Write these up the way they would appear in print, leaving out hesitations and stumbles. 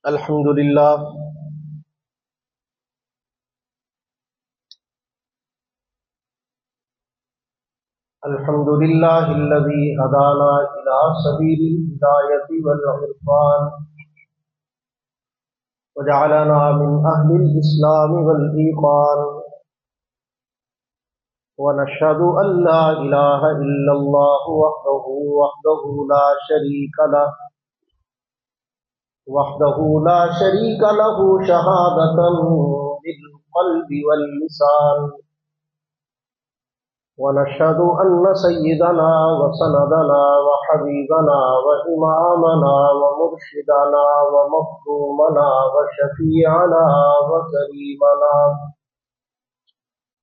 الحمد لله الحمد لله الذي هدانا إلى سبيل الهداية والعرفان وجعلنا من أهل الإسلام والإيقان ونشهد أن لا إله إلا الله وحده لا شريك له شهادة بالقلب واللسان ونشهد أن سيدنا وسندنا وحبيبنا وإمامنا ومرشدنا ومظلومنا وشفيعنا وكريمنا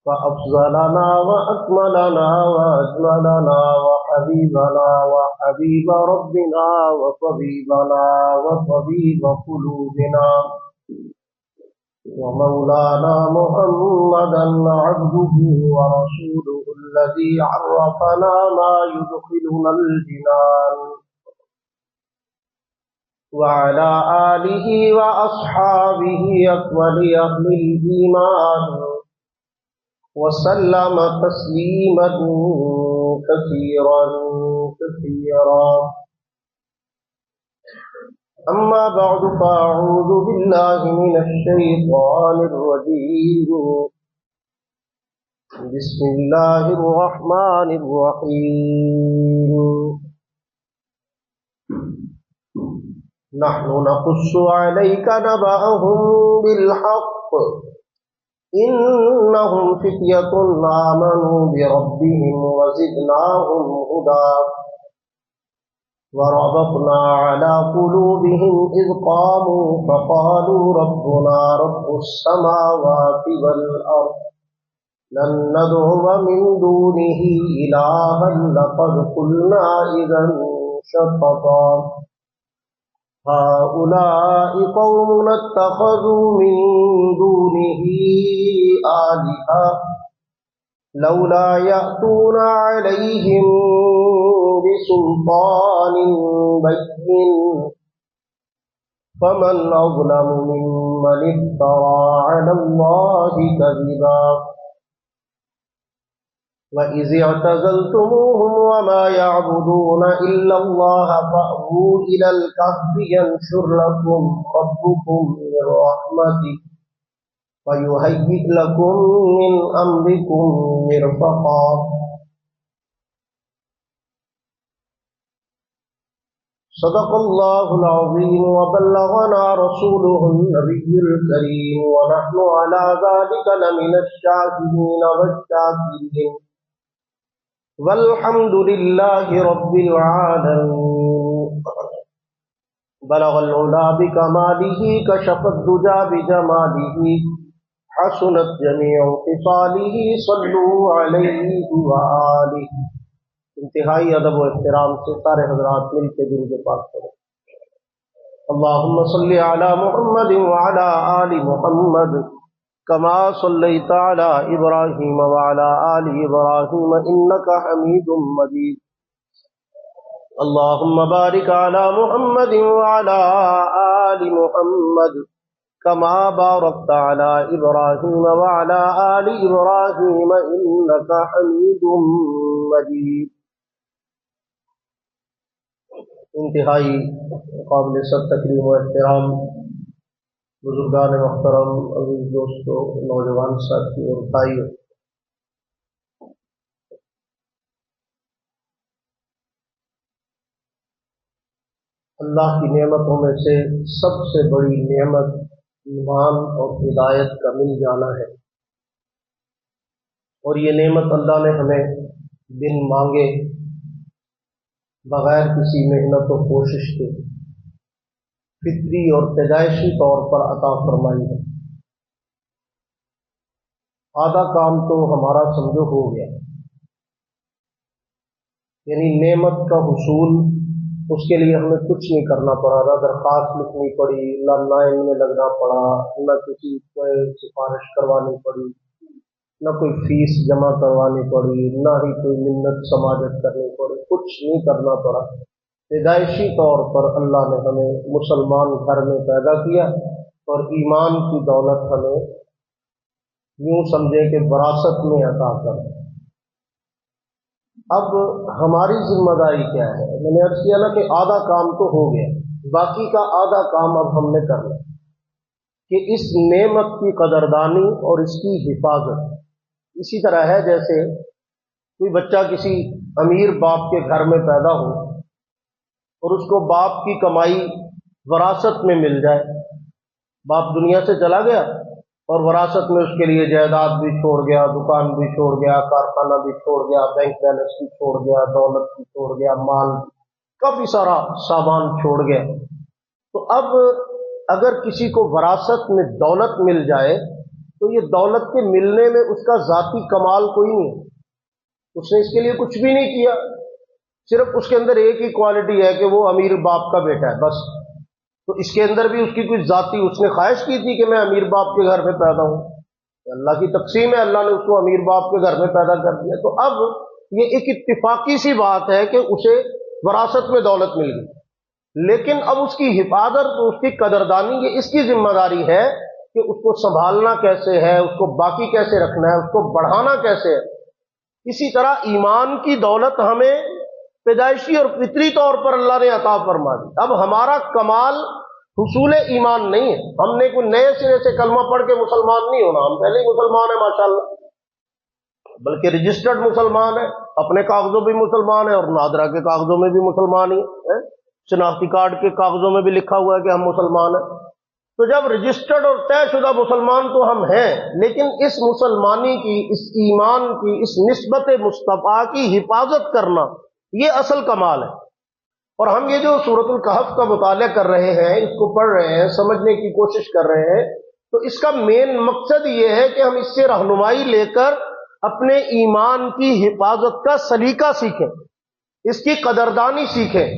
وأفضلنا وأكملنا وأجملنا وحبيبنا وحبيب ربنا وطبيبنا وطبيب قلوبنا ومولانا محمدا عبده ورسوله الذي عرفنا ما يدخلنا الجنان وعلى آله وأصحابه أكمل أهل الإيمان وسلم تسليما كثيرا كثيرا. أما بعد فأعوذ بالله من الشيطان الرجيم. بسم الله الرحمن الرحيم. نحن نقص عليك نبأهم بالحق إنهم فتية آمنوا بربهم وزدناهم هدى وربطنا على قلوبهم إذ قاموا فقالوا ربنا رب السماوات والأرض لن ندعو من دونه إلها لقد قلنا إذا شططا هؤلاء قومنا اتخذوا من دونه آلهة لولا يأتون عليهم بسلطان بين فمن أظلم ممن افترى على الله كذبا وإذ اعتزلتموهم وما يعبدون إلا الله فأووا إلى الكهف ينشر لكم ربكم من رحمته ويهيئ لكم من أمركم مرفقا. صدق الله العظيم وبلغنا رسوله النبي الكريم ونحن على ذلك لمن الشاهدين والشاكرين والحمد لله رب العالمين. بلغ العلا بكماله كشف الدجى بجماله حسنت جميع خصاله صلوا عليه وآله. انتہائی ادب و احترام سے سارے حضرات مل کے درود پاک کریں. اللہم صلی علی محمد وعلی آل محمد کما صلیت علی ابراہیم وعلی آل ابراہیم انک حمید مجید. اللہم بارک علی محمد وعلی آل محمد کما بارکت علی ابراہیم وعلی آل ابراہیم انک حمید مجید. انتہائی قابل سب تکریم و احترام بزرگان محترم، عزیز دوستو، نوجوان ساتھی اور بھائیو، اللہ کی نعمتوں میں سے سب سے بڑی نعمت ایمان اور ہدایت کا مل جانا ہے، اور یہ نعمت اللہ نے ہمیں بن مانگے بغیر کسی محنت و کوشش کے فطری اور پیدائشی طور پر عطا فرمائی ہے. آدھا کام تو ہمارا سمجھو ہو گیا، یعنی نعمت کا حصول، اس کے لیے ہمیں کچھ نہیں کرنا پڑا، نہ درخواست لکھنی پڑی، نہ لائن میں لگنا پڑا، نہ کسی کو سفارش کروانی پڑی، نہ کوئی فیس جمع کروانی پڑی، نہ ہی کوئی منت سماجت کرنی پڑی، کچھ نہیں کرنا پڑا. پیدائشی طور پر اللہ نے ہمیں مسلمان گھر میں پیدا کیا اور ایمان کی دولت ہمیں یوں سمجھے کہ وراثت میں عطا کر۔ اب ہماری ذمہ داری کیا ہے؟ میں نے عرض کیا نا کہ آدھا کام تو ہو گیا، باقی کا آدھا کام اب ہم نے کرنا کہ اس نعمت کی قدردانی اور اس کی حفاظت۔ اسی طرح ہے جیسے کوئی بچہ کسی امیر باپ کے گھر میں پیدا ہو اور اس کو باپ کی کمائی وراثت میں مل جائے، باپ دنیا سے چلا گیا اور وراثت میں اس کے لیے جائیداد بھی چھوڑ گیا، دکان بھی چھوڑ گیا، کارخانہ بھی چھوڑ گیا، بینک بیلنس بھی چھوڑ گیا، دولت بھی چھوڑ گیا، مال کافی سارا سامان چھوڑ گیا۔ تو اب اگر کسی کو وراثت میں دولت مل جائے تو یہ دولت کے ملنے میں اس کا ذاتی کمال کوئی نہیں ہے، اس نے اس کے لیے کچھ بھی نہیں کیا، صرف اس کے اندر ایک ہی کوالٹی ہے کہ وہ امیر باپ کا بیٹا ہے بس۔ تو اس کے اندر بھی اس کی کوئی ذاتی اس نے خواہش کی تھی کہ میں امیر باپ کے گھر میں پیدا ہوں، اللہ کی تقسیم ہے، اللہ نے اس کو امیر باپ کے گھر میں پیدا کر دیا۔ تو اب یہ ایک اتفاقی سی بات ہے کہ اسے وراثت میں دولت مل گئی، لیکن اب اس کی حفاظت، اس کی قدردانی، یہ اس کی ذمہ داری ہے کہ اس کو سنبھالنا کیسے ہے، اس کو باقی کیسے رکھنا ہے، اس کو بڑھانا کیسے ہے۔ اسی طرح ایمان کی دولت ہمیں پیدائشی اور فطری طور پر اللہ نے عطا فرما دی۔ اب ہمارا کمال حصول ایمان نہیں ہے، ہم نے کوئی نئے سرے سے کلمہ پڑھ کے مسلمان نہیں ہونا، ہم پہلے ہی مسلمان ہیں ماشاءاللہ، بلکہ رجسٹرڈ مسلمان ہیں، اپنے کاغذوں بھی مسلمان ہیں اور نادرا کے کاغذوں میں بھی مسلمان ہی ہیں، شناختی کارڈ کے کاغذوں میں بھی لکھا ہوا ہے کہ ہم مسلمان ہیں۔ تو جب رجسٹرڈ اور طے شدہ مسلمان تو ہم ہیں، لیکن اس مسلمانی کی، اس ایمان کی، اس نسبت مصطفیٰ کی حفاظت کرنا یہ اصل کمال ہے۔ اور ہم یہ جو سورۃ الکہف کا مطالعہ کر رہے ہیں، اس کو پڑھ رہے ہیں، سمجھنے کی کوشش کر رہے ہیں، تو اس کا مین مقصد یہ ہے کہ ہم اس سے رہنمائی لے کر اپنے ایمان کی حفاظت کا سلیقہ سیکھیں، اس کی قدردانی سیکھیں۔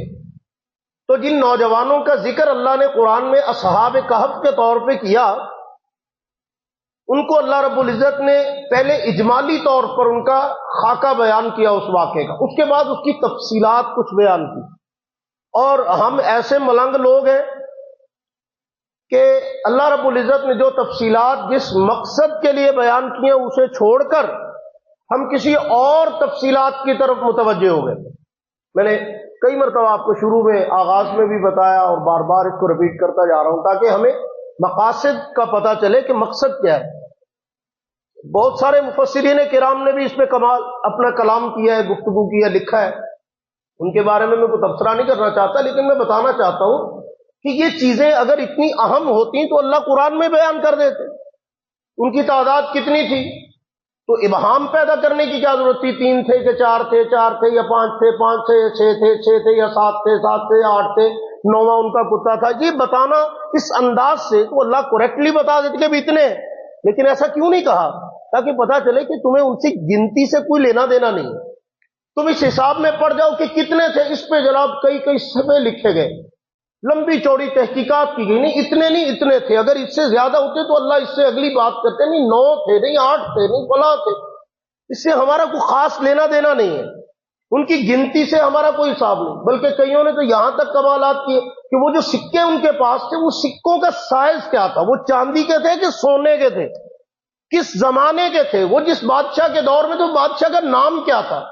تو جن نوجوانوں کا ذکر اللہ نے قرآن میں اصحاب کہف کے طور پہ کیا، ان کو اللہ رب العزت نے پہلے اجمالی طور پر ان کا خاکہ بیان کیا اس واقعے کا، اس کے بعد اس کی تفصیلات کچھ بیان کی۔ اور ہم ایسے ملنگ لوگ ہیں کہ اللہ رب العزت نے جو تفصیلات جس مقصد کے لیے بیان کیے اسے چھوڑ کر ہم کسی اور تفصیلات کی طرف متوجہ ہو گئے۔ میں نے کئی مرتبہ آپ کو شروع میں، آغاز میں بھی بتایا اور بار بار اس کو ریپیٹ کرتا جا رہا ہوں تاکہ ہمیں مقاصد کا پتہ چلے کہ مقصد کیا ہے۔ بہت سارے مفسرین کرام نے بھی اس پہ کمال اپنا کلام کیا ہے، گفتگو کی ہے، لکھا ہے، ان کے بارے میں کوئی تبصرہ نہیں کرنا چاہتا، لیکن میں بتانا چاہتا ہوں کہ یہ چیزیں اگر اتنی اہم ہوتی تو اللہ قرآن میں بیان کر دیتے۔ ان کی تعداد کتنی تھی تو ابہام پیدا کرنے کی کیا ضرورت تھی؟ 3 تھے کہ 4 تھے، 4 تھے یا 5 تھے، 5 تھے یا 6 تھے، 6 تھے یا 7 تھے، 7 تھے یا 8 تھے، 9واں ان کا کتا تھا۔ یہ بتانا اس انداز سے تو اللہ کریکٹلی بتا دیتے کہ بھی اتنے ہیں، لیکن ایسا کیوں نہیں کہا؟ تاکہ پتا چلے کہ تمہیں ان سے گنتی سے کوئی لینا دینا نہیں ہے، تم اس حساب میں پڑ جاؤ کہ کتنے تھے۔ اس پہ جناب کئی صفحے لکھے گئے، لمبی چوڑی تحقیقات کی گئی، نہیں اتنے نہیں اتنے تھے، اگر اس سے زیادہ ہوتے تو اللہ اس سے اگلی بات کرتے، نہیں 9 تھے، نہیں 8 تھے، نہیں فلاں تھے۔ اس سے ہمارا کوئی خاص لینا دینا نہیں ہے، ان کی گنتی سے ہمارا کوئی حساب نہیں۔ بلکہ کئیوں نے تو یہاں تک کمالات کیے کہ وہ جو سکے ان کے پاس تھے، وہ سکوں کا سائز کیا تھا، وہ چاندی کے تھے کہ سونے کے تھے، کس زمانے کے تھے، وہ جس بادشاہ کے دور میں تو بادشاہ کا نام کیا تھا۔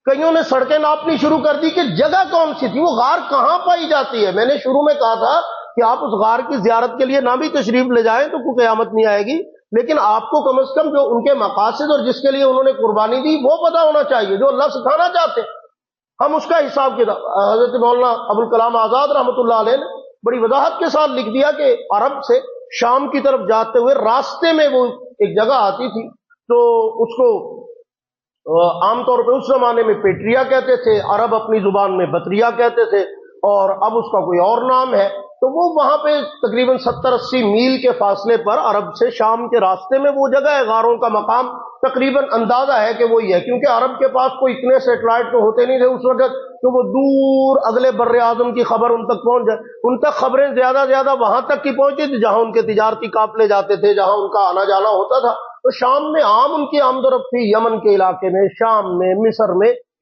کئیوں نے سڑکیں ناپنی شروع کر دی کہ جگہ کون سی تھی، وہ غار کہاں پائی جاتی ہے۔ میں نے شروع میں کہا تھا کہ آپ اس غار کی زیارت کے لیے نہ بھی تشریف لے جائیں تو کوئی قیامت نہیں آئے گی، لیکن آپ کو کم از کم جو ان کے مقاصد اور جس کے لیے انہوں نے قربانی دی وہ پتہ ہونا چاہیے، جو اللہ سکھانا چاہتے ہیں۔ ہم اس کا حساب کتاب، حضرت مولانا ابوالکلام آزاد رحمۃ اللہ علیہ نے بڑی وضاحت کے ساتھ لکھ دیا کہ عرب سے شام کی طرف جاتے ہوئے راستے میں وہ ایک جگہ آتی تھی، تو اس کو عام طور پہ اس زمانے میں پیٹریا کہتے تھے، عرب اپنی زبان میں بطریا کہتے تھے، اور اب اس کا کوئی اور نام ہے۔ تو وہ وہاں پہ تقریباً 70-80 میل کے فاصلے پر عرب سے شام کے راستے میں وہ جگہ ہے، غاروں کا مقام تقریباً اندازہ ہے کہ وہی ہے، کیونکہ عرب کے پاس کوئی اتنے سیٹلائٹ تو ہوتے نہیں تھے اس وقت کہ وہ دور اگلے بر اعظم کی خبر ان تک پہنچ جائے۔ ان تک خبریں زیادہ وہاں تک کی پہنچی تھی جہاں ان کے تجارتی قافلے جاتے تھے، جہاں ان کا آنا جانا ہوتا تھا۔ تو شام میں عام ان کی آمد و رفت تھی، یمن کے علاقے میں، شام میں، مصر میں،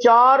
4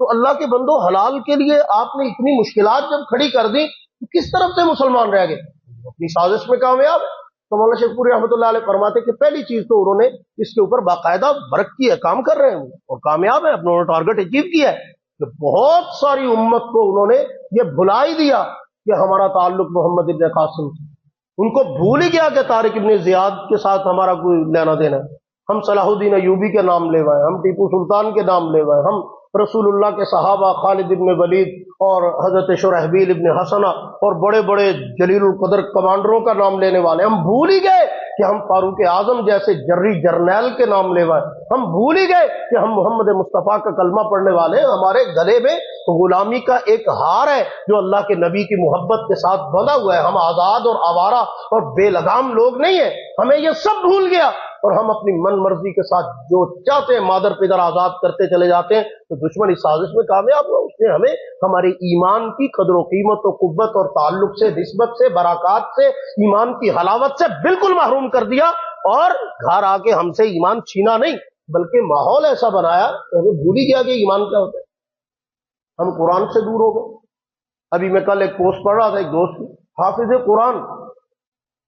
تو اللہ کے بندو حلال کے لیے آپ نے اتنی مشکلات جب کھڑی کر دی تو کس طرف سے مسلمان رہ گئے؟ اپنی سازش میں کامیاب ہے۔ تو مولانا شیخ پوری رحمۃ اللہ علیہ فرماتے کہ پہلی چیز تو انہوں نے اس کے اوپر باقاعدہ ورک کیا ہے، کام کر رہے ہیں اور کامیاب ہے، اپنا ٹارگٹ اچیو کیا ہے کہ بہت ساری امت کو انہوں نے یہ بھلا ہی دیا کہ ہمارا تعلق محمد ابن قاسم سے، ان کو بھول ہی گیا کہ طارق ابن زیاد کے ساتھ ہمارا کوئی لینا دینا ہے۔ ہم صلاح الدین ایوبی کے نام لے وائے، ہم ٹیپو سلطان کے نام لے وائے، ہم رسول اللہ کے صحابہ خالد ابن ولید اور حضرت شرحبیل ابن حسنہ اور بڑے بڑے جلیل القدر کمانڈروں کا نام لینے والے، ہم بھول ہی گئے کہ ہم فاروق اعظم جیسے جری جرنیل کے نام لے وائے، ہم بھول ہی گئے کہ ہم محمد مصطفیٰ کا کلمہ پڑھنے والے ہیں، ہمارے گلے میں غلامی کا ایک ہار ہے جو اللہ کے نبی کی محبت کے ساتھ بندھا ہوا ہے، ہم آزاد اور آوارہ اور بے لگام لوگ نہیں ہیں، ہمیں یہ سب بھول گیا اور ہم اپنی من مرضی کے ساتھ جو چاہتے ہیں مادر پدر آزاد کرتے چلے جاتے ہیں۔ تو دشمن اس سازش میں کامیاب ہوا، اس نے ہمیں ہمارے ایمان کی قدر و قیمت و قوت اور تعلق سے، نسبت سے، برکات سے، ایمان کی حلاوت سے بالکل محروم کر دیا، اور گھر آ کے ہم سے ایمان چھینا نہیں بلکہ ماحول ایسا بنایا کہ ہمیں بھول ہی گیا کہ ایمان کیا ہوتا ہے، ہم قرآن سے دور ہو گئے۔ ابھی میں کل ایک پوسٹ پڑھ رہا تھا، ایک دوست حافظ قرآن،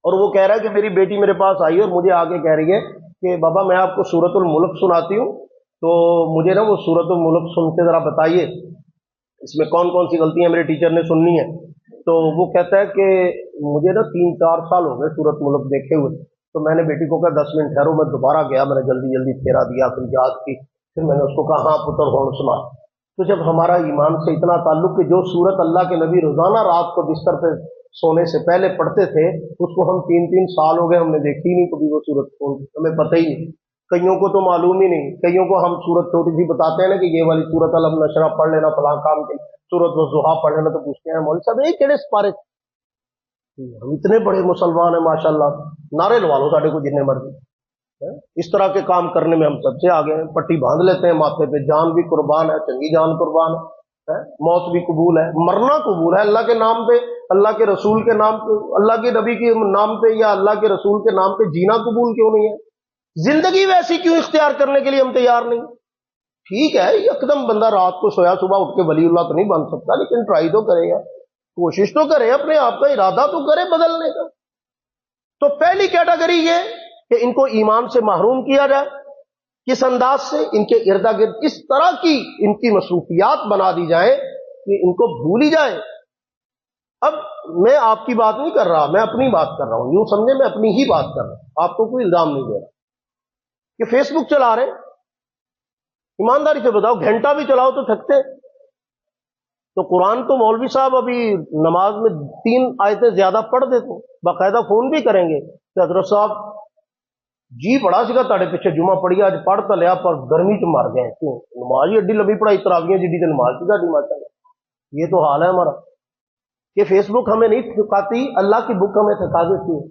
اور وہ کہہ رہا ہے کہ میری بیٹی میرے پاس آئی اور مجھے آگے کہہ رہی ہے کہ بابا میں آپ کو سورۃ الملک سناتی ہوں، تو مجھے نا وہ سورۃ الملک سن کے ذرا بتائیے اس میں کون کون سی غلطیاں میرے ٹیچر نے سننی ہے۔ تو وہ کہتا ہے کہ مجھے نا 3-4 سال ہو گئے سورۃ ملک دیکھے ہوئے، تو میں نے بیٹی کو کہا 10 منٹ ٹھہرو، میں دوبارہ گیا، میں نے جلدی جلدی پھیرا دیا، پھر یاد کی، پھر میں نے اس کو کہا ہاں پتر ہون سنا۔ تو جب ہمارا ایمان سے اتنا تعلق کہ جو سورت اللہ کے نبی روزانہ رات کو بستر پہ سونے سے پہلے پڑھتے تھے، اس کو ہم 3 سال ہو گئے ہم نے دیکھی نہیں کبھی وہ سورت، ہمیں پتہ ہی نہیں، کئیوں کو تو معلوم ہی نہیں، کئیوں کو ہم سورت چھوٹی سی بتاتے ہیں نا کہ یہ والی سورت الم نشرہ پڑھ لینا فلاں کام کے، سورت والضحیٰ پڑھ لینا، تو پوچھتے ہیں مولوی صاحب یہ کہڑے سپارے؟ ہم اتنے بڑے مسلمان ہیں ماشاءاللہ، نعرے لوا لو ساڈے کو جتنے مرضی، اس طرح کے کام کرنے میں ہم سب سے آگے ہیں، پٹی باندھ لیتے ہیں ماتھے پہ، جان بھی قربان ہے، چنگی جان قربان ہے، موت بھی قبول ہے، مرنا قبول ہے، اللہ کے نام پہ، اللہ کے رسول کے نام پہ، اللہ کے نبی کے نام پہ یا اللہ کے رسول کے نام پہ جینا قبول کیوں نہیں ہے؟ زندگی ویسی کیوں اختیار کرنے کے لیے ہم تیار نہیں؟ ٹھیک ہے یکدم بندہ رات کو سویا صبح اٹھ کے ولی اللہ تو نہیں بن سکتا، لیکن ٹرائی تو کرے گا، کوشش تو کرے، اپنے آپ کا ارادہ تو کرے بدلنے کا۔ تو پہلی کیٹیگری یہ کہ ان کو ایمان سے محروم کیا جائے، کس انداز سے؟ ان کے ارد گرد اس طرح کی ان کی مصروفیات بنا دی جائیں کہ ان کو بھول ہی جائے۔ اب میں آپ کی بات نہیں کر رہا، میں اپنی بات کر رہا ہوں، یوں سمجھے میں اپنی ہی بات کر رہا ہوں، آپ کو کوئی الزام نہیں دے رہا کہ فیس بک چلا رہے ہیں، ایمانداری سے بتاؤ گھنٹہ بھی چلاؤ تو تھکتے؟ تو قرآن تو مولوی صاحب ابھی نماز میں 3 آیتیں زیادہ پڑھ دیتے، باقاعدہ فون بھی کریں گے کہ حضرت صاحب جی پڑھا سکا تاڑے پیچھے جمعہ پڑھیا اج پڑھ تو لیا پر گرمی چ مر گئے، کیوں؟ نماز ہی ایڈی لمبی پڑھائی تراویاں جی تے نماز کی ساڈی ماشاءاللہ۔ یہ تو حال ہے ہمارا کہ فیس بک ہمیں نہیں تھکاتی، اللہ کی بک ہمیں تھکا دیتی ہے،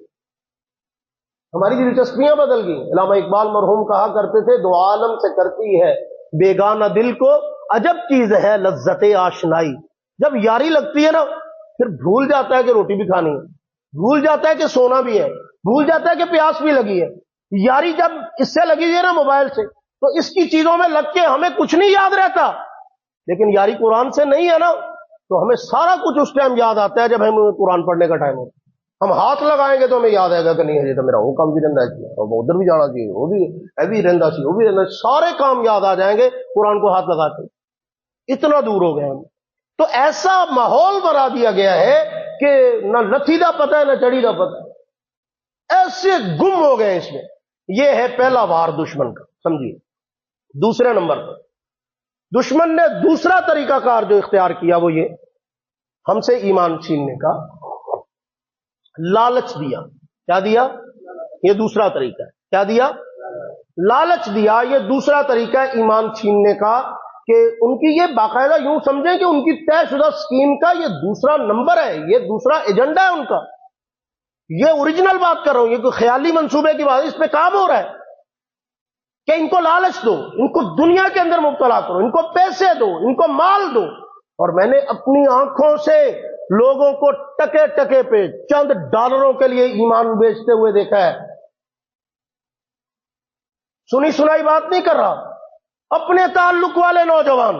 ہماری دلچسپیاں بدل گئی۔ علامہ اقبال مرحوم کہا کرتے تھے دو عالم سے کرتی ہے بیگانہ دل کو عجب چیز ہے لذت آشنائی۔ جب یاری لگتی ہے نا پھر بھول جاتا ہے کہ روٹی بھی کھانی ہے، بھول جاتا ہے کہ سونا بھی ہے، بھول جاتا ہے کہ پیاس بھی لگی ہے۔ یاری جب اس سے لگی ہے نا موبائل سے، تو اس کی چیزوں میں لگ کے ہمیں کچھ نہیں یاد رہتا، لیکن یاری قرآن سے نہیں ہے نا تو ہمیں سارا کچھ اس ٹائم یاد آتا ہے جب ہم قرآن پڑھنے کا ٹائم ہوتا ہے۔ ہم ہاتھ لگائیں گے تو ہمیں یاد آئے گا کہ نہیں ہے تو میرا وہ کام بھی رہتا ہے، اور ادھر بھی جانا چاہیے، وہ بھی اے بھی رہتا سی، وہ بھی رہتا، سارے کام یاد آ جائیں گے قرآن کو ہاتھ لگا کے، اتنا دور ہو گئے ہم۔ تو ایسا ماحول بنا دیا گیا ہے کہ نہ لتھی دا پتہ ہے نہ چڑھی دا پتہ ہے، ایسے گم ہو گئے اس میں۔ یہ ہے پہلا وار دشمن کا، سمجھیے۔ دوسرے نمبر پر دشمن نے دوسرا طریقہ کار جو اختیار کیا وہ یہ ہم سے ایمان چھیننے کا، لالچ دیا۔ کیا دیا؟ یہ دوسرا طریقہ ہے۔ کیا دیا؟ لالچ دیا۔ یہ دوسرا طریقہ ہے ایمان چھیننے کا، کہ ان کی یہ باقاعدہ یوں سمجھیں کہ ان کی طے شدہ سکیم کا یہ دوسرا نمبر ہے، یہ دوسرا ایجنڈا ہے ان کا۔ یہ اوریجنل بات کر رہا ہوں، یہ کوئی خیالی منصوبے کی بات، اس پہ کام ہو رہا ہے کہ ان کو لالچ دو، ان کو دنیا کے اندر مبتلا کرو، ان کو پیسے دو، ان کو مال دو۔ اور میں نے اپنی آنکھوں سے لوگوں کو ٹکے ٹکے پہ چند ڈالروں کے لیے ایمان بیچتے ہوئے دیکھا ہے۔ سنی سنائی بات نہیں کر رہا، اپنے تعلق والے نوجوان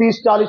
30, 40,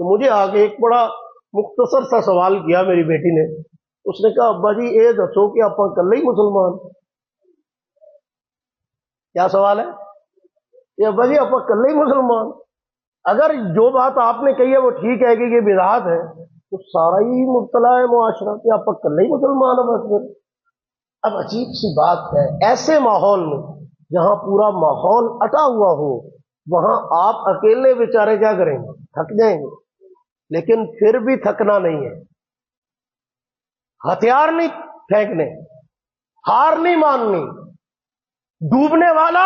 تو مجھے آگے ایک بڑا مختصر سا سوال کیا میری بیٹی نے. اس نے کہا ابا جی یہ دسو کہ آپ کلے ہی مسلمان. کیا سوال ہے کہ ابا جی آپ کلے ہی مسلمان؟ اگر جو بات آپ نے کہی ہے وہ ٹھیک ہے کہ یہ بدعت ہے تو سارا ہی مبتلا ہے معاشرہ کہ آپ کلے ہی مسلمان ہو بس پھر. اب عجیب سی بات ہے، ایسے ماحول میں جہاں پورا ماحول اٹا ہوا ہو وہاں آپ اکیلے بیچارے کیا کریں گے؟ تھک جائیں گے. لیکن پھر بھی تھکنا نہیں ہے، ہتھیار نہیں پھینکنے، ہار نہیں ماننی. ڈوبنے والا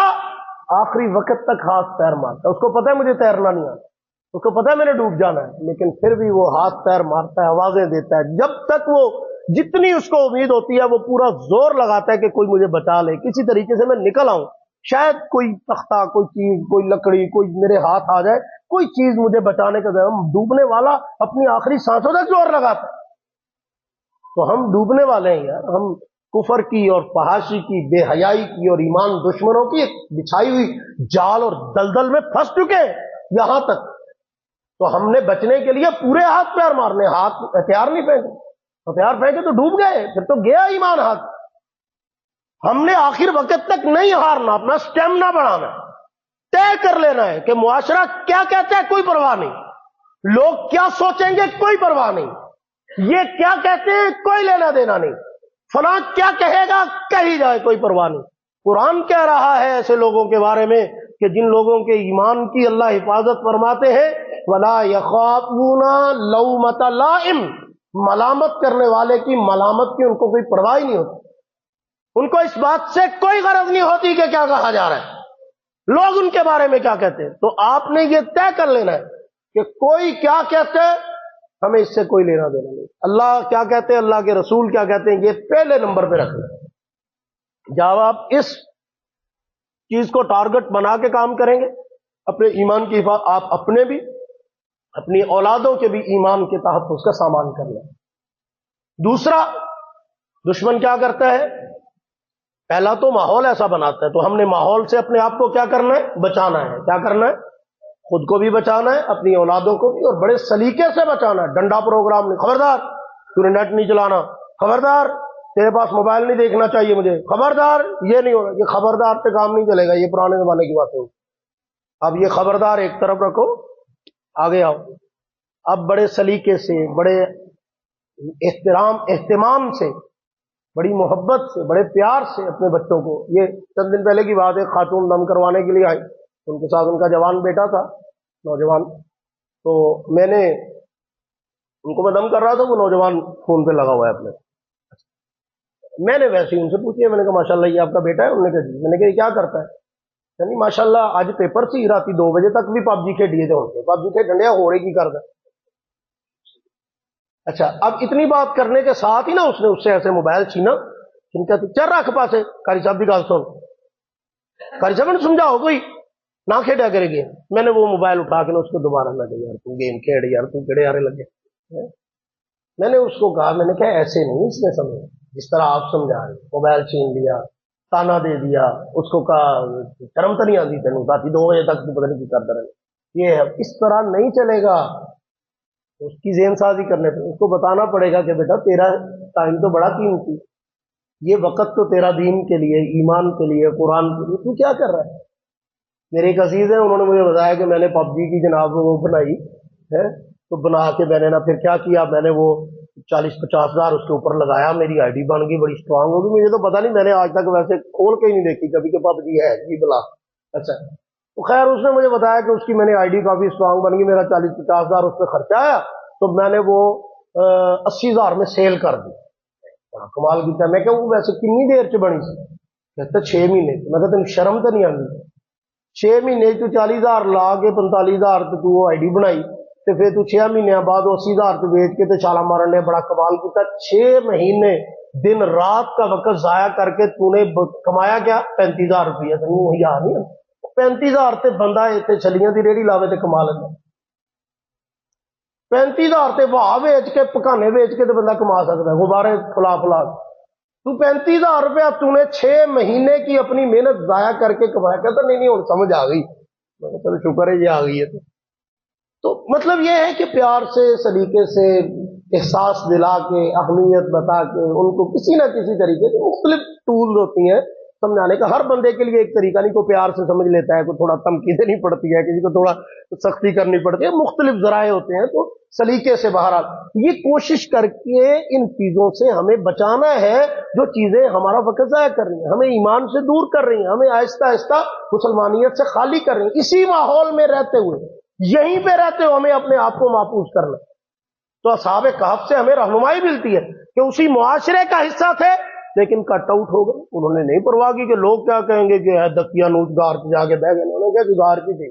آخری وقت تک ہاتھ پیر مارتا ہے، اس کو پتا ہے مجھے تیرنا نہیں آتا، اس کو پتا ہے میں نے ڈوب جانا ہے، لیکن پھر بھی وہ ہاتھ پیر مارتا ہے، آوازیں دیتا ہے. جب تک وہ جتنی اس کو امید ہوتی ہے وہ پورا زور لگاتا ہے کہ کوئی مجھے بچا لے، کسی طریقے سے میں نکل آؤں، شاید کوئی تختہ، کوئی چیز، کوئی لکڑی، کوئی میرے ہاتھ آ جائے، کوئی چیز مجھے بچانے کا. ڈوبنے والا اپنی آخری سانسوں تک زور لگاتا ہے. تو ہم ڈوبنے والے ہیں یار. ہم کفر کی اور فحاشی کی، بے حیائی کی اور ایمان دشمنوں کی بچھائی ہوئی جال اور دلدل میں پھنس چکے ہیں یہاں تک. تو ہم نے بچنے کے لیے پورے ہاتھ پیر مارنے، ہاتھ ہتھیار نہیں پھینکے. ہتھیار پھینکے تو ڈوب گئے، پھر تو گیا ایمان ہاتھ. ہم نے آخر وقت تک نہیں ہارنا، اپنا سٹیمنا بڑھانا، طے کر لینا ہے کہ معاشرہ کیا کہتا ہے کوئی پرواہ نہیں، لوگ کیا سوچیں گے کوئی پرواہ نہیں، یہ کیا کہتے ہیں کوئی لینا دینا نہیں، فلاں کیا کہے گا کہی جائے کوئی پرواہ نہیں. قرآن کہہ رہا ہے ایسے لوگوں کے بارے میں کہ جن لوگوں کے ایمان کی اللہ حفاظت فرماتے ہیں وَلَا يَخَافُونَ لَوْمَةَ لَائِمٍ، ملامت کرنے والے کی ملامت کی ان کو کوئی پرواہ ہی نہیں ہوتی. ان کو اس بات سے کوئی غرض نہیں ہوتی کہ کیا کہا جا رہا ہے، لوگ ان کے بارے میں کیا کہتے ہیں. تو آپ نے یہ طے کر لینا ہے کہ کوئی کیا کہتے ہیں ہمیں اس سے کوئی لینا دینا نہیں. اللہ کیا کہتے ہیں، اللہ کے رسول کیا کہتے ہیں، یہ پہلے نمبر پہ رکھنا. جب آپ اس چیز کو ٹارگٹ بنا کے کام کریں گے اپنے ایمان کی حفاظت، آپ اپنے بھی اپنی اولادوں کے بھی ایمان کے تحفظ کا سامان کر لیں. دوسرا دشمن کیا کرتا ہے، پہلا تو ماحول ایسا بناتا ہے، تو ہم نے ماحول سے اپنے آپ کو کیا کرنا ہے، بچانا ہے. کیا کرنا ہے، خود کو بھی بچانا ہے، اپنی اولادوں کو بھی، اور بڑے سلیقے سے بچانا ہے. ڈنڈا پروگرام نہیں، خبردار تو نے نیٹ نہیں چلانا، خبردار تیرے پاس موبائل نہیں دیکھنا چاہیے مجھے، خبردار یہ نہیں ہونا. یہ خبردار پہ کام نہیں چلے گا، یہ پرانے زمانے کی باتیں. اب یہ خبردار ایک طرف رکھو، آگے آؤ. اب بڑے سلیقے سے، بڑے اہتمام سے، بڑی محبت سے، بڑے پیار سے اپنے بچوں کو. یہ چند دن پہلے کی بات ہے، خاتون دم کروانے کے لیے آئی، ان کے ساتھ ان کا جوان بیٹا تھا، نوجوان. تو میں نے ان کو میں دم کر رہا تھا، وہ نوجوان فون پہ لگا ہوا ہے اپنے. میں نے ویسے ہی ان سے پوچھا، میں نے کہا ماشاء اللہ یہ آپ کا بیٹا ہے؟ انہوں نے کہا جی. میں نے کہا یہ کیا کرتا ہے؟ یعنی ماشاء اللہ آج پیپر سے ہی رات 2 بجے تک بھی پب جی کھیڈیے تھے، پب جی کھیڈ ڈنڈیا ہو رہی کی کرتا. اچھا اب اتنی بات کرنے کے ساتھ ہی نا اس نے اس سے ایسے موبائل چھینا، چل رکھ پاسے کاری صاحب کی گل سن، کاری صاحب نے سمجھاؤ کوئی نہ کھیڈا کرے گیم. میں نے وہ موبائل اٹھا کے اس کو دوبارہ میں کہ یار تو گیم کھیڑ یار، تو کیڑے آرے لگے. میں نے اس کو کہا، میں نے کہا ایسے نہیں اس نے سمجھا جس طرح آپ سمجھا رہے. موبائل چھین لیا، تانا دے دیا، اس کو کہا شرم تو نہیں آتی تینوں، ساتھی 2 بجے تک تو پتہ نہیں کرتا رہے. یہ ہے، اس طرح نہیں چلے گا. اس کی ذہن سازی کرنے پہ اس کو بتانا پڑے گا کہ بیٹا تیرا ٹائم تو بڑا قیمتی، یہ وقت تو تیرا دین کے لیے، ایمان کے لیے، قرآن کے لیے، تو کیا کر رہا ہے. میرے ایک عزیز ہیں، انہوں نے مجھے بتایا کہ میں نے پب جی کی جناب وہ بنائی ہے، تو بنا کے میں نے نا پھر کیا کیا، میں نے وہ 40-50 ہزار اس کے اوپر لگایا، میری آئی ڈی بن گئی، بڑی اسٹرانگ ہوگی. مجھے تو پتا نہیں، میں نے آج تک ویسے کھول کے ہی نہیں دیکھی کبھی کہ پب جی ہے جی بلا. اچھا تو خیر اس نے مجھے بتایا کہ اس کی میں نے آئی ڈی کافی اسٹرانگ بن گئی، میرا 40-50 ہزار اس پہ خرچہ آیا، تو میں نے وہ 80 ہزار میں سیل کر دی. بڑا کمال کیا. میں کہ وہ ویسے کنی دیر چ بنی سی؟ کہتا 6 مہینے. میں کہ تین شرم تو نہیں آتی، 6 مہینے تو 40 ہزار لا کے 45 ہزار تو آئی ڈی بنائی، تو پھر تو 6 مہینے بعد 80 ہزار تو بیچ کے تو چھالا مارن نے. بڑا کمال کیا. 6 مہینے دن رات کا وقت ضائع کر کے تو نے کمایا کیا؟ 35 ہزار روپیہ. تو یاد نہیں 35 ہزار تے بندہ اتنے چھلیاں دی ریڑھی لاوے تے کما لینا. 35 ہزار تے واہ ویچ کے پکانے ویچ کے تو بندہ کما سکتا ہے، غبارے فلا فلا. تو 35 ہزار روپیہ تو نے 6 مہینے کی اپنی محنت ضائع کر کے کمایا. کہتا نہیں ہوں سمجھ آ گئی. میں نے چلو شکر ہے یہ آ گئی ہے. تو مطلب یہ ہے کہ پیار سے، سلیقے سے، احساس دلا کے، اہمیت بتا کے، ان کو کسی نہ کسی طریقے سے مختلف ٹول ہوتی ہیں سمجھانے کا. ہر بندے کے لیے ایک طریقہ نہیں. کوئی پیار سے سمجھ لیتا ہے، کوئی تھوڑا تنقید دینی پڑتی ہے، کسی کو تھوڑا سختی کرنی پڑتی ہے. مختلف ذرائع ہوتے ہیں. تو سلیقے سے بہرحال یہ کوشش کر کے ان چیزوں سے ہمیں بچانا ہے جو چیزیں ہمارا وقت ضائع کر رہی ہیں، ہمیں ایمان سے دور کر رہی ہیں، ہمیں آہستہ آہستہ مسلمانیت سے خالی کر رہی ہیں. اسی ماحول میں رہتے ہوئے، یہیں پہ رہتے ہوئے ہمیں اپنے آپ کو محفوظ کرنا. تو اصحاب کہف سے ہمیں رہنمائی ملتی ہے کہ اسی معاشرے کا حصہ تھے لیکن کٹ آؤٹ ہو گئے. انہوں نے نہیں پرواہ کی کہ لوگ کیا کہیں گے کہ دکیا نوچ گار پہ جا کے بہ گئے. انہوں نے کیا گار کی تھی.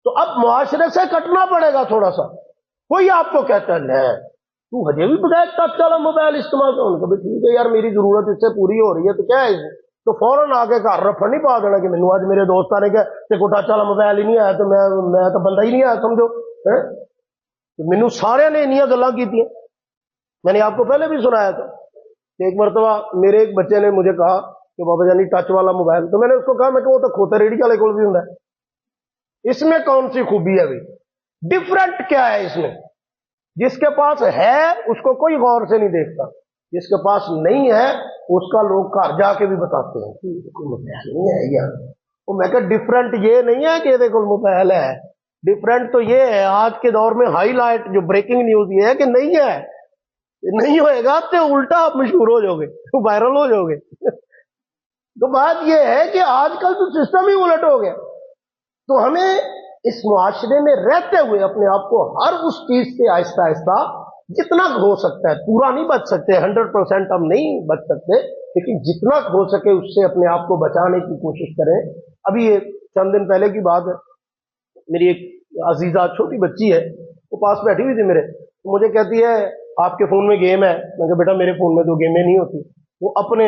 تو اب معاشرے سے کٹنا پڑے گا تھوڑا سا. کوئی آپ کو کہتا ہے نہیں تو ہجے بھی بغیر ٹچ والا موبائل استعمال کر. ان کو بھی ٹھیک ہے یار، میری ضرورت اس سے پوری ہو رہی ہے تو کیا ہے اس میں. تو فوراً آ کے گھر رفڑ نہیں پا دینا کہ مینو آج میرے دوست نے کہا کہ کوئی ٹچ والا موبائل ہی نہیں آیا تو میں تو بندہ ہی نہیں آیا سمجھو. مینو سارے نے انیاں گلاں کی تھی. میں نے آپ کو پہلے بھی سنایا تھا کہ ایک مرتبہ میرے ایک بچے نے مجھے کہا کہ بابا جانی ٹچ والا موبائل. تو میں نے اس کو کہا میں کہ وہ تو کھوتے ریڑھی والے کو بھی ہوں. اس میں کون سی خوبی ہے بھائی؟ ڈفرنٹ کیا ہے اس میں؟ جس کے پاس ہے اس کو کوئی غور سے نہیں دیکھتا، جس کے پاس نہیں ہے اس کا لوگ گھر جا کے بھی بتاتے ہیں کہ کوئی موبائل نہیں ہے یار. وہ میں کہ ڈفرنٹ یہ نہیں ہے کہ دیکھو موبائل ہے. ڈفرنٹ تو یہ ہے آج کے دور میں ہائی لائٹ جو بریکنگ نیوز یہ ہے کہ نہیں ہے. نہیں ہوئے گا تو الٹا آپ مشہور ہو جاؤ گے، وائرل ہو جاؤ گے. تو بات یہ ہے کہ آج کل تو سسٹم ہی الٹ ہو گیا. تو ہمیں اس معاشرے میں رہتے ہوئے اپنے آپ کو ہر اس چیز سے آہستہ آہستہ جتنا ہو سکتا ہے، پورا نہیں بچ سکتے، 100% ہم نہیں بچ سکتے، لیکن جتنا ہو سکے اس سے اپنے آپ کو بچانے کی کوشش کریں. ابھی یہ چند دن پہلے کی بات ہے، میری ایک عزیزہ چھوٹی بچی ہے، وہ پاس بیٹھی ہوئی تھی میرے. مجھے کہتی ہے آپ کے فون میں گیم ہے. میں کہا بیٹا میرے فون میں تو گیمیں نہیں ہوتی. وہ اپنے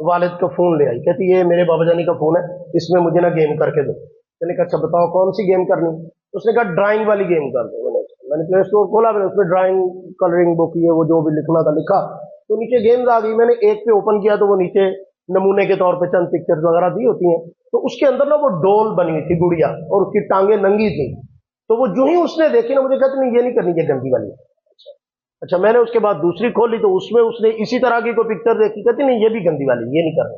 والد کا فون لے آئی، کہتی یہ میرے بابا جانی کا فون ہے، اس میں مجھے نہ گیم کر کے دو. میں نے کہا اچھا بتاؤ کون سی گیم کرنی. اس نے کہا ڈرائنگ والی گیم کر دو. میں نے پلے اسٹور کھولا، میں نے اس میں ڈرائنگ کلرنگ بک یہ وہ جو بھی لکھنا تھا لکھا. تو نیچے گیمز آ گئی. میں نے ایک پہ اوپن کیا تو وہ نیچے نمونے کے طور پہ چند پکچرز وغیرہ دی ہوتی ہیں. تو اس کے اندر نا وہ ڈول بنی ہوئی تھی گڑیا، اور اس کی ٹانگیں ننگی تھی. تو وہ جو ہی اس نے دیکھی نا، مجھے کہتے نہیں یہ نہیں کرنی، یہ گندی والی. اچھا میں نے اس کے بعد دوسری کھولی تو اس میں اس نے اسی طرح کی کوئی پکچر دیکھی، کہتی نہیں یہ بھی گندی والی، یہ نہیں کرنا.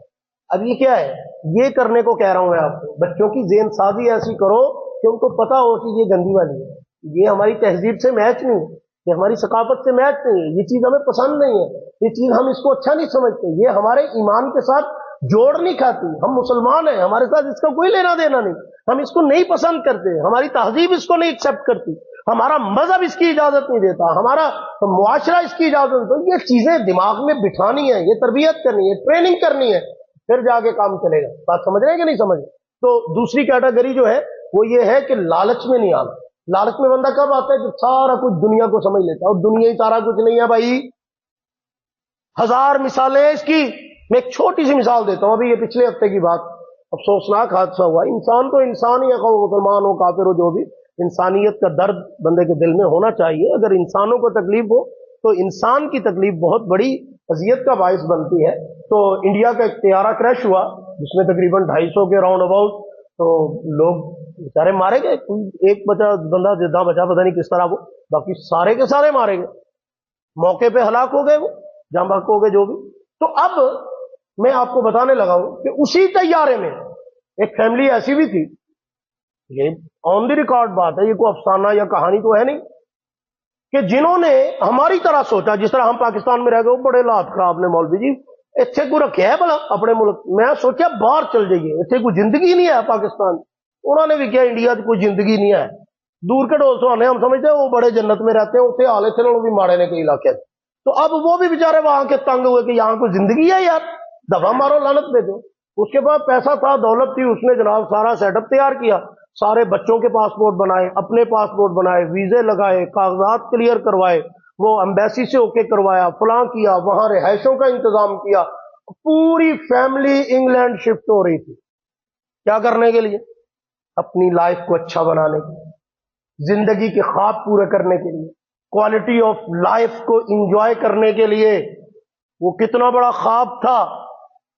اب یہ کیا ہے؟ یہ کرنے کو کہہ رہا ہوں میں آپ کو. بچوں کی ذہن سازی ایسی کرو کہ ان کو پتا ہو کہ یہ گندی والی ہے، یہ ہماری تہذیب سے میچ نہیں ہے، یہ ہماری ثقافت سے میچ نہیں ہے، یہ چیز ہمیں پسند نہیں ہے، یہ چیز ہم اس کو اچھا نہیں سمجھتے، یہ ہمارے ایمان کے ساتھ جوڑ نہیں کھاتی. ہم مسلمان ہیں، ہمارے ساتھ اس کا کوئی لینا دینا نہیں، ہم اس کو نہیں پسند کرتے، ہماری تہذیب اس کو نہیں ایکسپٹ کرتی، ہمارا مذہب اس کی اجازت نہیں دیتا، ہمارا معاشرہ اس کی اجازت نہیں دیتا. یہ چیزیں دماغ میں بٹھانی ہے، یہ تربیت کرنی ہے، ٹریننگ کرنی ہے، پھر جا کے کام چلے گا. بات سمجھ رہے ہیں کہ نہیں سمجھ رہے؟ تو دوسری کیٹیگری جو ہے وہ یہ ہے کہ لالچ میں نہیں آنا. لالچ میں بندہ کب آتا ہے؟ جب سارا کچھ دنیا کو سمجھ لیتا ہے، اور دنیا ہی سارا کچھ نہیں ہے بھائی. ہزار مثالیں ہیں اس کی. میں ایک چھوٹی سی مثال دیتا ہوں. ابھی یہ پچھلے ہفتے کی بات، افسوسناک حادثہ ہوا. انسان تو انسان ہی ہے، خواہ وہ مسلمان ہو کافر ہو جو بھی. انسانیت کا درد بندے کے دل میں ہونا چاہیے. اگر انسانوں کو تکلیف ہو تو انسان کی تکلیف بہت بڑی اذیت کا باعث بنتی ہے. تو انڈیا کا ایک طیارہ کریش ہوا جس میں تقریباً 250 کے راؤنڈ اباؤٹ تو لوگ بیچارے مارے گئے. کوئی ایک بچا بندہ زندہ بچا، پتہ نہیں کس طرح، وہ باقی سارے کے سارے مارے گئے، موقع پہ ہلاک ہو گئے، وہ جاں بحق ہو گئے جو بھی. تو اب میں آپ کو بتانے لگا ہوں کہ اسی طیارے میں ایک فیملی ایسی بھی تھی، یہ آن دی ریکارڈ بات ہے، یہ کوئی افسانہ یا کہانی تو ہے نہیں، کہ جنہوں نے ہماری طرح سوچا جس طرح ہم پاکستان میں رہ گئے. وہ بڑے لات خراب نے مولوی جی اتنے کو رکھے ہے بلا اپنے ملک. میں سوچا باہر چل جائیے، اتنے کوئی زندگی نہیں ہے پاکستان. انہوں نے بھی کیا انڈیا کوئی زندگی نہیں ہے، دور کے ڈول سوانے ہم سمجھتے ہیں وہ بڑے جنت میں رہتے ہیں، اسے حال تھے بھی ماڑے نے کئی علاقے. تو اب وہ بھی بےچارے وہاں کے تنگ ہوئے کہ یہاں کوئی زندگی ہے یار، دفعہ مارو لعنت بھیجو. اس کے بعد پیسہ تھا، دولت تھی، اس نے جناب سارا سیٹ اپ تیار کیا. سارے بچوں کے پاسپورٹ بنائے، اپنے پاسپورٹ بنائے، ویزے لگائے، کاغذات کلیئر کروائے، وہ امبیسی سے اوکے کروایا، فلاں کیا، وہاں رہائشوں کا انتظام کیا. پوری فیملی انگلینڈ شفٹ ہو رہی تھی. کیا کرنے کے لیے؟ اپنی لائف کو اچھا بنانے کے لیے، زندگی کے خواب پورے کرنے کے لیے، کوالٹی آف لائف کو انجوائے کرنے کے لیے. وہ کتنا بڑا خواب تھا،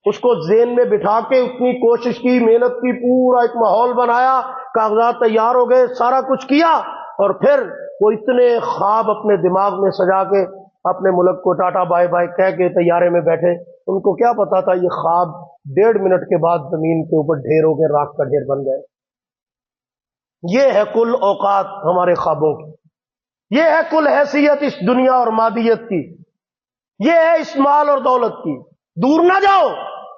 اس کو ذہن میں بٹھا کے اتنی کوشش کی، محنت کی، پورا ایک ماحول بنایا. کاغذات تیار ہو گئے، سارا کچھ کیا، اور پھر وہ اتنے خواب اپنے دماغ میں سجا کے اپنے ملک کو ٹاٹا بائے بائے کہہ کے طیارے میں بیٹھے. ان کو کیا پتا تھا یہ خواب 1.5 منٹ کے بعد زمین کے اوپر ڈھیر ہو کے راکھ کا ڈھیر بن گئے. یہ ہے کل اوقات ہمارے خوابوں کی، یہ ہے کل حیثیت اس دنیا اور مادیت کی، یہ ہے اس مال اور دولت کی. دور نہ جاؤ،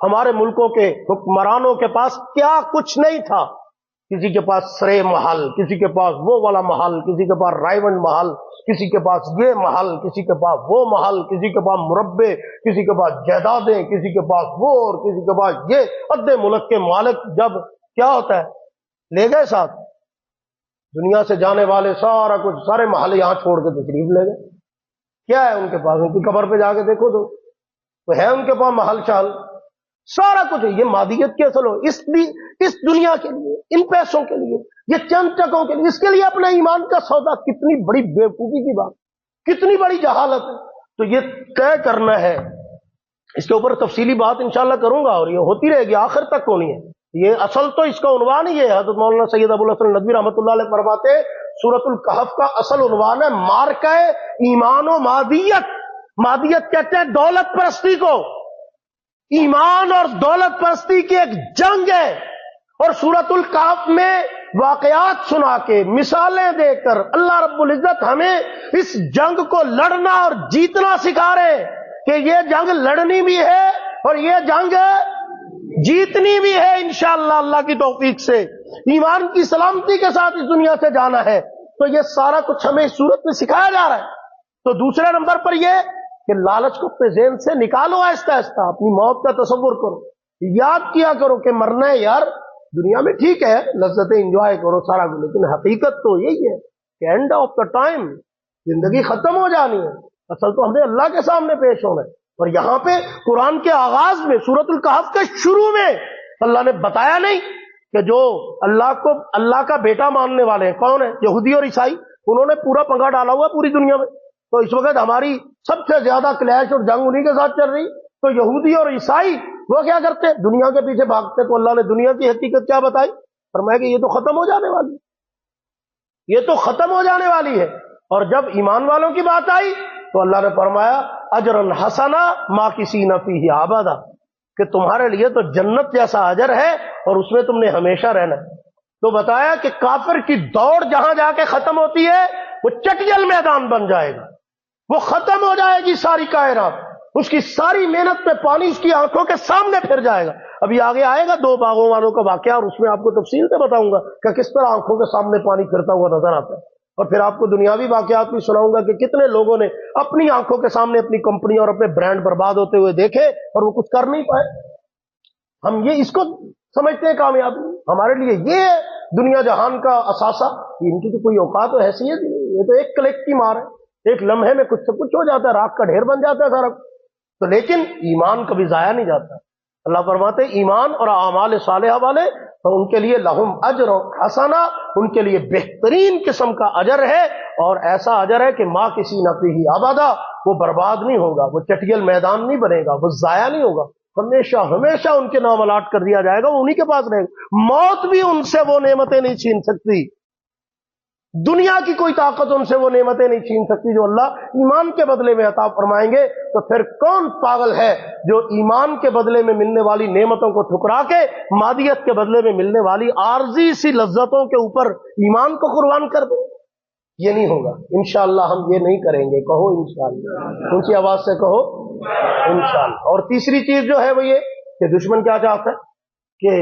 ہمارے ملکوں کے حکمرانوں کے پاس کیا کچھ نہیں تھا. کسی کے پاس سرے محل، کسی کے پاس وہ والا محل، کسی کے پاس رائونڈ محل، کسی کے پاس یہ محل، کسی کے پاس وہ محل، کسی کے پاس مربع، کسی کے پاس جائیدادیں، کسی کے پاس وہ، اور کسی کے پاس یہ. ادھے ملک کے مالک جب کیا ہوتا ہے، لے گئے ساتھ دنیا سے جانے والے سارا کچھ، سارے محل یہاں چھوڑ کے تشریف لے گئے. کیا ہے ان کے پاس؟ ان کی قبر پہ جا کے دیکھو تو ہے ان کے پاس محل شال سارا کچھ ہے. یہ مادیت کی اصل ہو. اس دنیا کے لیے، ان پیسوں کے لیے، یہ چند ٹکوں کے لیے، اس کے لیے اپنے ایمان کا سودا. کتنی بڑی بیوقوفی کی بات، کتنی بڑی جہالت ہے. تو یہ طے کرنا ہے. اس کے اوپر تفصیلی بات انشاءاللہ کروں گا، اور یہ ہوتی رہے گی، آخر تک ہونی ہے. یہ اصل تو اس کا عنوان ہی ہے. حضرت مولانا سید ابو الحسن ندوی رحمۃ اللہ علیہ فرماتے سورۃ الکہف کا اصل عنوان ہے مارکہ ایمان و مادیت. مادیت کہتے ہیں دولت پرستی کو. ایمان اور دولت پرستی کی ایک جنگ ہے، اور سورۃ الکہف میں واقعات سنا کے، مثالیں دے کر اللہ رب العزت ہمیں اس جنگ کو لڑنا اور جیتنا سکھا رہے ہیں کہ یہ جنگ لڑنی بھی ہے اور یہ جنگ جیتنی بھی ہے انشاءاللہ اللہ کی توفیق سے. ایمان کی سلامتی کے ساتھ اس دنیا سے جانا ہے. تو یہ سارا کچھ ہمیں اس صورت میں سکھایا جا رہا ہے. تو دوسرے نمبر پر یہ کہ لالچ کو اپنے ذہن سے نکالو، آہستہ آہستہ اپنی موت کا تصور کرو. یاد کیا کرو کہ مرنا ہے یار، دنیا میں ٹھیک ہے لذتیں انجوائے کرو سارا کچھ، لیکن حقیقت تو یہی ہے کہ اینڈ آف دا ٹائم زندگی ختم ہو جانی ہے. اصل تو ہمیں اللہ کے سامنے پیش ہونا ہے. اور یہاں پہ قرآن کے آغاز میں سورۃ الکہف کے شروع میں اللہ نے بتایا نہیں کہ جو اللہ کو اللہ کا بیٹا ماننے والے ہیں کون ہیں؟ یہودی اور عیسائی. انہوں نے پورا پنگا ڈالا ہوا پوری دنیا میں. تو اس وقت ہماری سب سے زیادہ کلیش اور جنگ انہی کے ساتھ چل رہی. تو یہودی اور عیسائی وہ کیا کرتے؟ دنیا کے پیچھے بھاگتے. تو اللہ نے دنیا کی حقیقت کیا بتائی؟ فرمایا کہ یہ تو ختم ہو جانے والی ہے، یہ تو ختم ہو جانے والی ہے. اور جب ایمان والوں کی بات آئی تو اللہ نے فرمایا اجرن حسنا ماکثین فیہ ابدا، کہ تمہارے لیے تو جنت جیسا اجر ہے اور اس میں تم نے ہمیشہ رہنا. تو بتایا کہ کافر کی دوڑ جہاں جا کے ختم ہوتی ہے وہ چٹیل میدان بن جائے گا، وہ ختم ہو جائے گی ساری کائنات. اس کی ساری محنت پہ پانی اس کی آنکھوں کے سامنے پھر جائے گا. ابھی آگے آئے گا 2 باغوں والوں کا واقعہ، اور اس میں آپ کو تفصیل سے بتاؤں گا کہ کس طرح آنکھوں کے سامنے پانی پھرتا ہوا نظر آتا ہے. اور پھر آپ کو دنیاوی واقعات بھی سناؤں گا کہ کتنے لوگوں نے اپنی آنکھوں کے سامنے اپنی کمپنی اور اپنے برانڈ برباد ہوتے ہوئے دیکھے اور وہ کچھ کر نہیں پائے. ہم یہ اس کو سمجھتے ہیں کامیابی. ہمارے لیے یہ دنیا جہان کا اثاثہ، ان کی تو کوئی اوقات و حیثیت ہی نہیں. یہ تو ایک کلک کی مار ہے، ایک لمحے میں کچھ سے کچھ ہو جاتا ہے، راکھ کا ڈھیر بن جاتا ہے سارا. تو لیکن ایمان کبھی ضائع نہیں جاتا. اللہ فرماتے ایمان اور اعمال صالحہ والے تو ان کے لیے لہم اجر حسنا، ان کے لیے بہترین قسم کا اجر ہے، اور ایسا اجر ہے کہ ماں کسی نہ فیہ ابدا، وہ برباد نہیں ہوگا، وہ چٹیل میدان نہیں بنے گا، وہ ضائع نہیں ہوگا. ہمیشہ ہمیشہ ان کے نام الاٹ کر دیا جائے گا، وہ انہی کے پاس رہے گا. موت بھی ان سے وہ نعمتیں نہیں چھین سکتی، دنیا کی کوئی طاقت ان سے وہ نعمتیں نہیں چھین سکتی جو اللہ ایمان کے بدلے میں عطا فرمائیں گے. تو پھر کون پاگل ہے جو ایمان کے بدلے میں ملنے والی نعمتوں کو ٹھکرا کے مادیت کے بدلے میں ملنے والی عارضی سی لذتوں کے اوپر ایمان کو قربان کر دے؟ یہ نہیں ہوگا انشاءاللہ. ہم یہ نہیں کریں گے. کہو انشاءاللہ، اونچی آواز سے کہو انشاءاللہ. اور تیسری چیز جو ہے وہ یہ کہ دشمن کیا چاہتا ہے کہ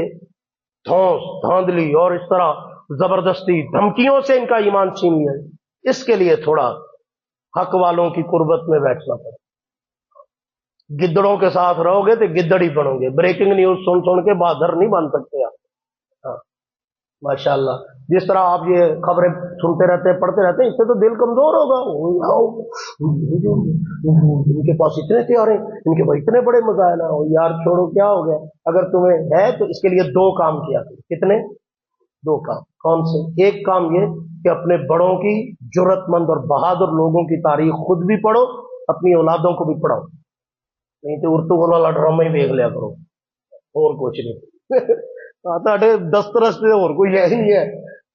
دھونس دھاندلی اور اس طرح زبردستی دھمکیوں سے ان کا ایمان چھین لیا. اس کے لیے تھوڑا حق والوں کی قربت میں بیٹھنا پڑے. گدڑوں کے ساتھ رہو گے تو گدڑ ہی بنو گے. بریکنگ نیوز سن سن کے بہادر نہیں بن سکتے آپ. ہاں ماشاءاللہ، جس طرح آپ یہ خبریں سنتے رہتے ہیں پڑھتے رہتے ہیں، اس سے تو دل کمزور ہوگا. ان کے پاس اتنے تیار ہیں، ان کے پاس اتنے بڑے مسائل ہیں. یار چھوڑو، کیا ہو گیا؟ اگر تمہیں ہے تو اس کے لیے 2 کام کیا. کتنے؟ 2 کام. کون سے؟ ایک کام یہ کہ اپنے بڑوں کی جرأت مند اور بہادر لوگوں کی تاریخ خود بھی پڑھو، اپنی اولادوں کو بھی پڑھاؤ. نہیں تو اردو والا ڈرامہ ہی دیکھ لیا کرو، اور کچھ نہیں. دسترس سے اور کوئی ہے ہی ہے.